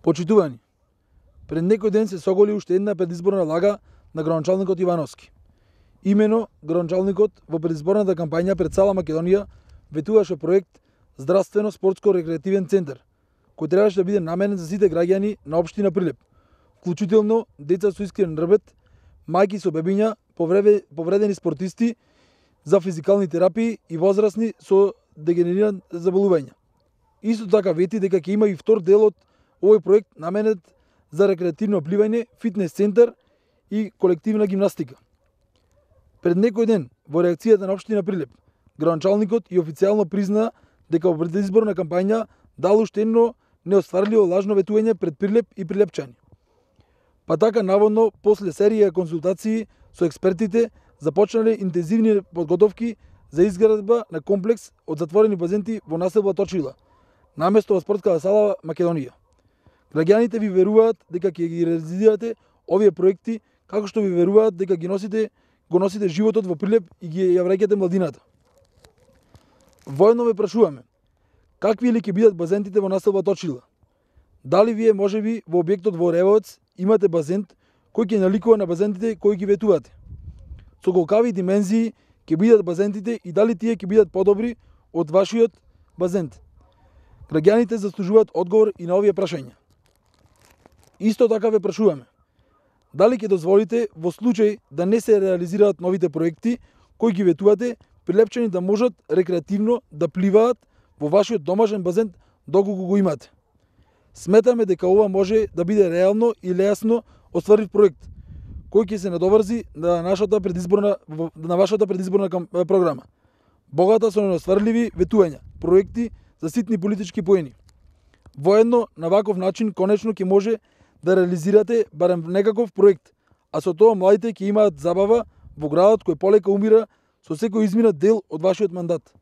Почитувани, пред некој ден се соголи уште една предизборна лага на градоначалникот Ивановски. Имено, градоначалникот во предизборната кампања пред цела Македонија ветуваше проект Здравствено спортско рекреативен центар, кој требаше да биде наменет за сите граѓани на општина Прилеп, вклучително деца со искрен рбет, мајки со бебиња, повредени спортисти за физикални терапии и возрастни со дегенерирани заболувања. Исто така вети дека ќе има и втор дел од овој проект наменет за рекреативно пливање, фитнес центар и колективна гимнастика. Пред некој ден, во реакцијата на општина Прилеп, градоначалникот и официјално призна дека во предизборна кампања дал уште едно неостварливо лажно ветување пред Прилеп и прилепчани. Па така наводно, после серија консултации со експертите, започнале интензивни подготовки за изградба на комплекс од затворени базенти во населба Точила, наместо во спортската сала Македонија. Граѓаните ви веруваат дека ќе ги реализирате овие проекти, како што ви веруваат дека го носите животот во Прилеп и ги ја враќате младината. Воедно ве прашуваме, какви ли ќе бидат базентите во населба Точила? Дали вие можеби во објектот во Ревоец имате базент кој ќе наликува на базентите кои ги ветувате? Со колкави димензии ќе бидат базентите и дали тие ќе бидат подобри од вашиот базент? Граѓаните заслужуваат одговор и на овие прашања. Исто така ве прашуваме, дали ќе дозволите во случај да не се реализираат новите проекти кои ги ветувате, прилепчани да можат рекреативно да пливаат во вашиот домашен базен доколку го имате? Сметаме дека ова може да биде реално и лесно остварив проект, кој ќе се надоврзи на вашата предизборна програма. Богата со неостварливи ветувања, проекти за ситни политички поени. Воедно, на ваков начин, конечно ќе може да реализирате барем некаков проект, а со тоа младите ќе имаат забава во градот кој полека умира со секој изминат дел од вашиот мандат.